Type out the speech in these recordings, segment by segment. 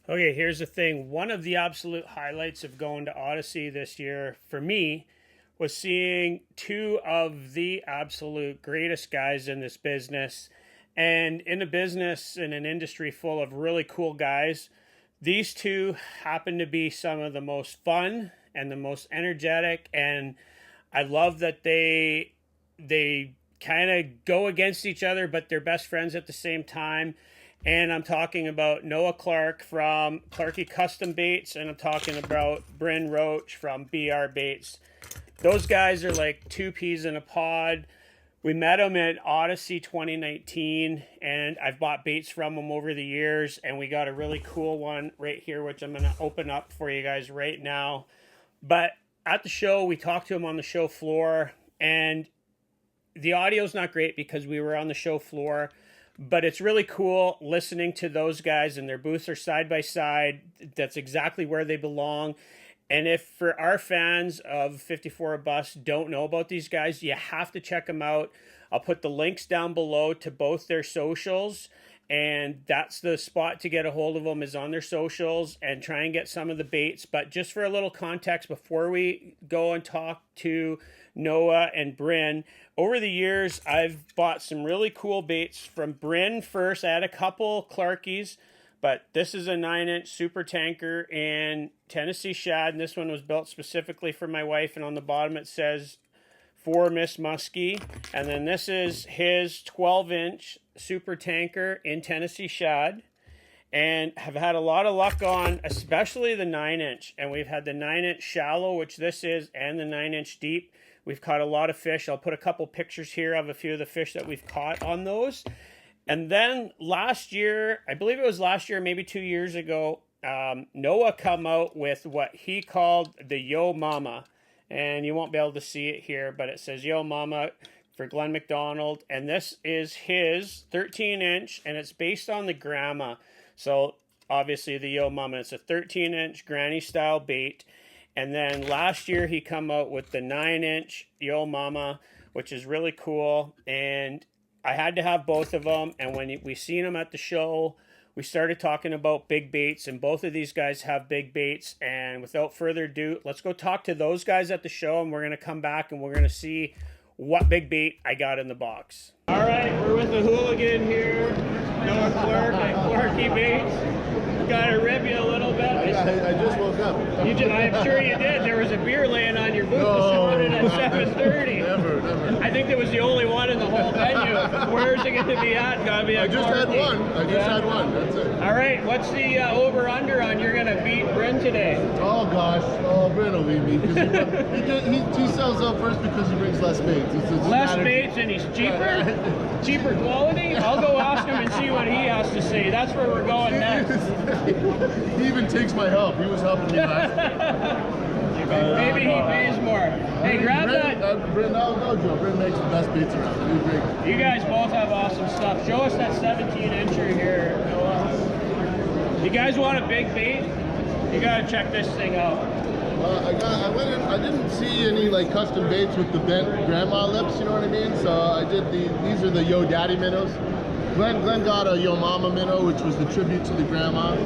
Okay, here's the thing. One of the absolute highlights of going to Odyssey this year for me was seeing two of the absolute greatest guys in this business. And in a business, in an industry full of really cool guys, these two happen to be some of the most fun and the most energetic. And I love that they kind of go against each other, but they're best friends at the same time. And I'm talking about Clarke from Clarkey Custom Baits, and I'm talking about Bryn Roach from BR Baits. Those guys are like two peas in a pod. We met them at Odyssey 2019, and I've bought baits from them over the years, and we got a really cool one right here, which I'm going to open up for you guys right now. But at the show, we talked to them on the show floor, and the audio's not great because we were on the show floor. But it's really cool listening to those guys, and their booths are side by side. That's exactly where they belong. And if for our fans of 54 Bus don't know about these guys, you have to check them out. I'll put the links down below to both their socials, and that's the spot to get a hold of them, is on their socials, and try and get some of the baits. But just for a little context before we go and talk to Noah and Bryn, over the years I've bought some really cool baits from Bryn first. I had a couple Clarkies, but this is a 9-inch super tanker in Tennessee shad, and this one was built specifically for my wife, and on the bottom it says for Miss Musky. And then this is his 12-inch super tanker in Tennessee shad, and have had a lot of luck on especially the 9-inch, and we've had the 9-inch shallow, which this is, and the 9-inch deep. We've caught a lot of fish. I'll put a couple pictures here of a few of the fish that we've caught on those. And then last year, I believe it was last year, maybe 2 years ago, Noah come out with what he called the Yo Mama. And you won't be able to see it here, but it says Yo Mama for Glenn McDonald. And this is his 13-inch, and it's based on the Grandma. So obviously the Yo Mama, it's a 13-inch granny style bait. And then last year he come out with the 9-inch Yo Mama, which is really cool. And I had to have both of them. And when we seen them at the show, we started talking about big baits, and both of these guys have big baits. And without further ado, let's go talk to those guys at the show, and we're going to come back and we're going to see what big bait I got in the box. All right, we're with the hooligan here, Noah Clarke at Clarkey Baits. Got to rib you a little bit. I just woke up. I'm sure you did. There was a beer laying on your booth this morning at 7:30. Never. I think there was the only one in the whole venue. Where's it going to be at? Gotta be at I just had one. That's it. All right. What's the over/under on you're going to beat Bryn today? Oh gosh. Oh, Bryn will beat me because he sells out first because he brings less baits. Less baits, and he's cheaper. Cheaper quality. I'll go ask him and see what he has to say. That's where we're going next. He even takes my help. He was helping me last week. Maybe he pays more. Hey, grab that. Bryn, no joke. Bryn makes the best baits around. You guys both have awesome stuff. Show us that 17-incher here, Noah. You guys want a big bait? You gotta check this thing out. I went in, I didn't see any like custom baits with the bent grandma lips, you know what I mean? So I did these are the Yo Daddy minnows. Glenn got a Yo Mama minnow, which was the tribute to the grandma.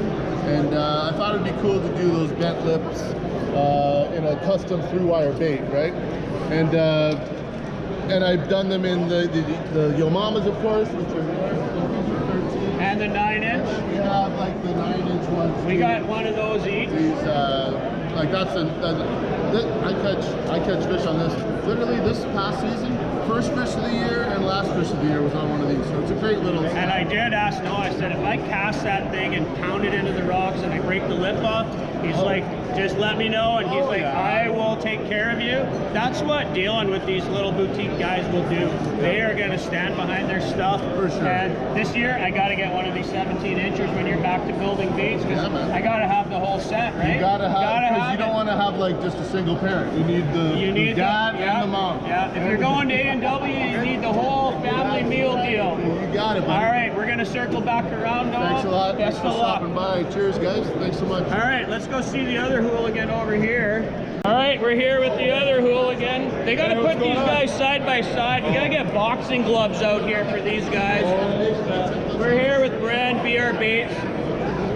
And I thought it'd be cool to do those bent lips in a custom through wire bait, right? And I've done them in the Yo Mamas, of course, which are 13. And the 9-inch? We have like the 9-inch ones. We got one of those each. These, like I catch fish on this. Literally this past season, first fish of the year and last fish of the year was on one of these. So it's a great little. And I did ask Noah, I said, if I cast that thing and pound it into the rocks and I break the lip off, he's like, just let me know. And he's like, I will take care of you. That's what dealing with these little boutique guys will do. They are going to stand behind their stuff. For sure. And this year, I got to get one of these 17-inchers when you're back to building baits, because I got to have the whole set, right? You gotta have, because you don't want to have like just a single parent. You need the dad and the mom. Yeah, if you're going to A&W, you need the whole family meal deal. You got it, buddy. All right, we're going to circle back around, Noah. Thanks a lot. Best Thanks for stopping by. Cheers, guys. Thanks so much. All right, let's go see the other hooligan over here. All right, we're here with the other hooligan. They got to put these guys side by side. You got to get boxing gloves out here for these guys. We're here with Bryn, BR Baits.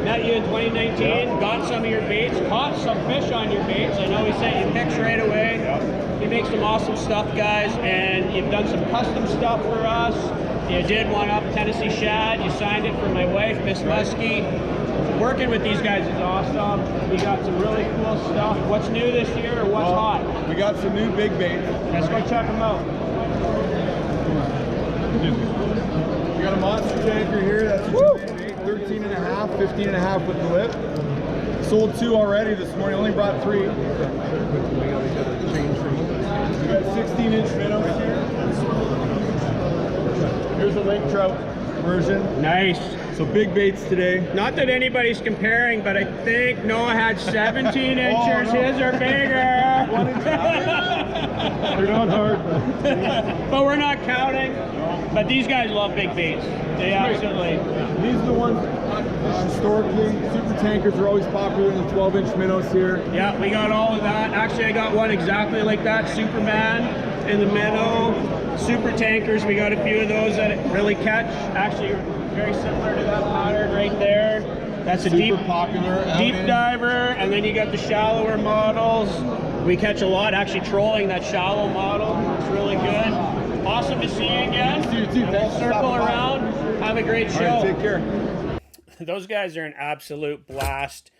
met you in 2019, got some of your baits, caught some fish on your baits. I know he sent you pics right away. He makes some awesome stuff, guys, and you've done some custom stuff for us. You did one up Tennessee shad. You signed it for my wife, Miss Musky. Working with these guys is awesome. You got some really cool stuff. What's new this year, or what's hot? We got some new big baits. Let's go check them out. We got a monster tanker here. That's a 13 and a half, 15 and a half with the lip. Sold 2 already this morning. Only brought 3. We got 16-inch minnows here. Here's a lake trout version. Nice. So big baits today. Not that anybody's comparing, but I think Noah had 17 inches. No. His are bigger. They're not hard. But we're not counting. But these guys love big baits. They absolutely. These are the ones historically. Super tankers are always popular in the 12-inch minnows here. Yeah, we got all of that. Actually, I got one exactly like that. Superman in the minnow. Super tankers, we got a few of those that really catch. Actually, very similar to that pattern right there. That's a Super popular deep diver, and then you got the shallower models. We catch a lot actually trolling that shallow model. It's really good. Awesome to see you again. See you too. We'll circle around. Have a great show. All right, take care. Those guys are an absolute blast.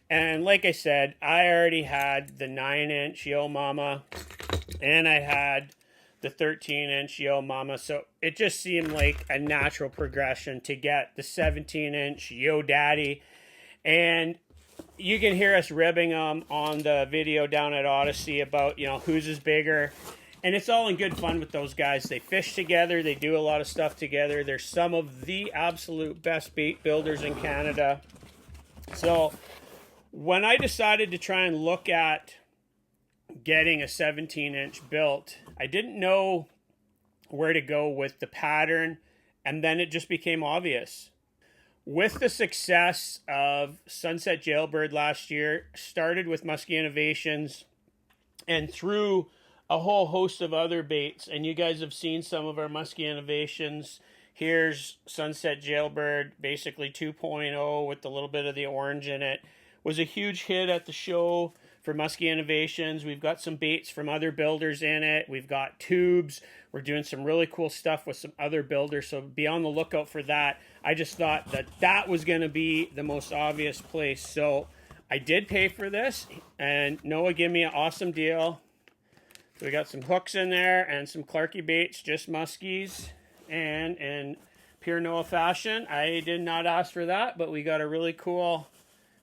And like I said, I already had the 9-inch Yo Mama, and I had the 13-inch Yo Mama, so it just seemed like a natural progression to get the 17-inch Yo Daddy. And you can hear us ribbing them on the video down at Odyssey about, you know, whose is bigger. And it's all in good fun with those guys. They fish together. They do a lot of stuff together. They're some of the absolute best bait builders in Canada. So when I decided to try and look at getting a 17-inch built, I didn't know where to go with the pattern, and then it just became obvious. With the success of Sunset Jailbird last year, started with Musky Innovations, and through a whole host of other baits, and you guys have seen some of our Musky Innovations. Here's Sunset Jailbird, basically 2.0 with a little bit of the orange in it. Was a huge hit at the show for Musky Innovations. We've got some baits from other builders in it. We've got tubes. We're doing some really cool stuff with some other builders, so be on the lookout for that. I just thought that that was going to be the most obvious place. So I did pay for this, and Noah gave me an awesome deal. So we got some hooks in there and some Clarkey Baits, just muskies. And in pure Noah fashion, I did not ask for that, but we got a really cool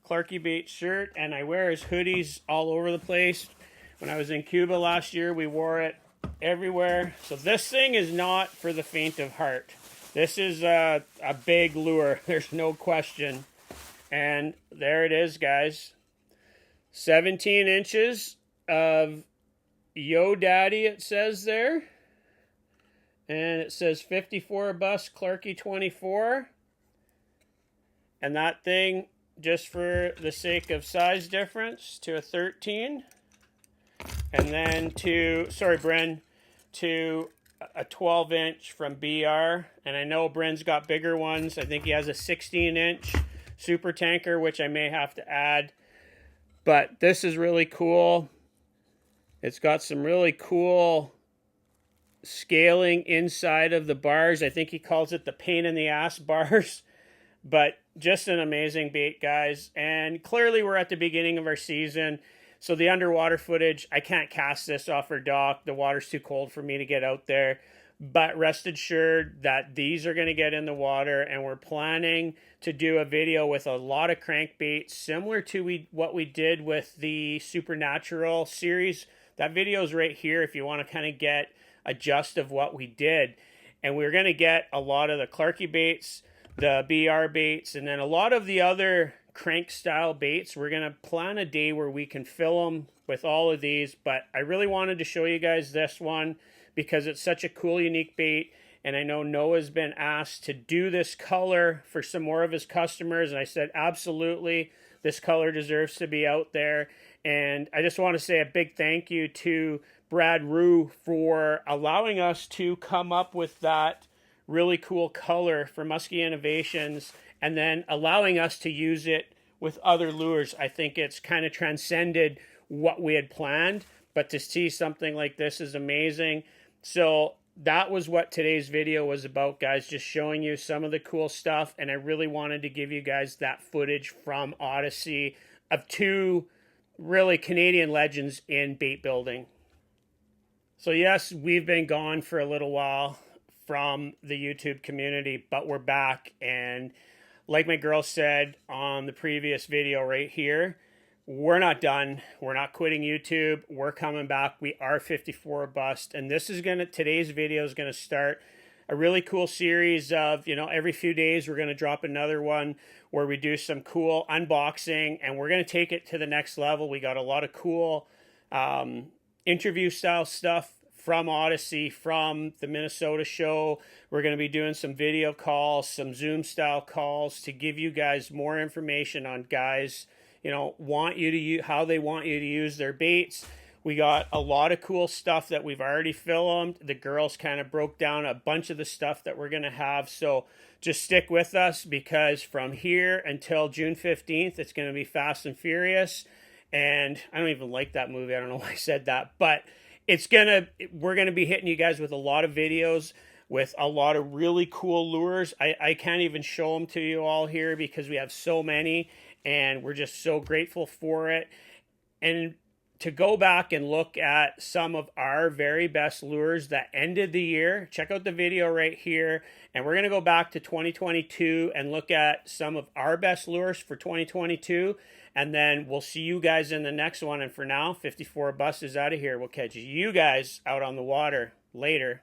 Clarkey Baits shirt, and I wear his hoodies all over the place. When I was in Cuba last year, we wore it everywhere. So this thing is not for the faint of heart. This is a big lure. There's no question. And there it is, guys. 17 inches of Yo Daddy, it says there. And it says 54 bus Clarkey 24. And that thing, just for the sake of size difference, to a 13. And then to, sorry, Bryn, to a 12-inch from BR. And I know Bryn's got bigger ones. I think he has a 16-inch super tanker, which I may have to add. But this is really cool. It's got some really cool scaling inside of the bars. I think he calls it the pain in the ass bars. But just an amazing bait, guys. And clearly we're at the beginning of our season. So the underwater footage, I can't cast this off our dock. The water's too cold for me to get out there. But rest assured that these are going to get in the water. And we're planning to do a video with a lot of crankbaits, similar to what we did with the Supernatural series. That video is right here if you want to kind of get a gist of what we did. And we're going to get a lot of the Clarkey baits, the BR baits, and then a lot of the other crank style baits. We're going to plan a day where we can fill them with all of these. But I really wanted to show you guys this one because it's such a cool, unique bait. And I know Noah's been asked to do this color for some more of his customers. And I said, absolutely, this color deserves to be out there. And I just want to say a big thank you to Brad Rue for allowing us to come up with that really cool color for Musky Innovations and then allowing us to use it with other lures. I think it's kind of transcended what we had planned, but to see something like this is amazing. So that was what today's video was about, guys, just showing you some of the cool stuff. And I really wanted to give you guys that footage from Odyssey of two really Canadian legends in bait building. So yes, we've been gone for a little while from the YouTube community, but we're back. And like my girl said on the previous video right here, we're not done. We're not quitting YouTube. We're coming back. We are 54 Bust. And this is today's video is going to start a really cool series of, every few days we're going to drop another one where we do some cool unboxing, and we're going to take it to the next level. We got a lot of cool interview style stuff from Odyssey, from the Minnesota show. We're going to be doing some video calls, some Zoom style calls to give you guys more information on guys want you to use, how they want you to use their baits. We got a lot of cool stuff that we've already filmed. The girls kind of broke down a bunch of the stuff that we're going to have. So just stick with us, because from here until June 15th, it's going to be Fast and Furious. And I don't even like that movie. I don't know why I said that, but we're going to be hitting you guys with a lot of videos with a lot of really cool lures. I can't even show them to you all here because we have so many, and we're just so grateful for it. And to go back and look at some of our very best lures that ended the year, check out the video right here. And we're going to go back to 2022 and look at some of our best lures for 2022. And then we'll see you guys in the next one. And for now, 54 Bust is out of here. We'll catch you guys out on the water later.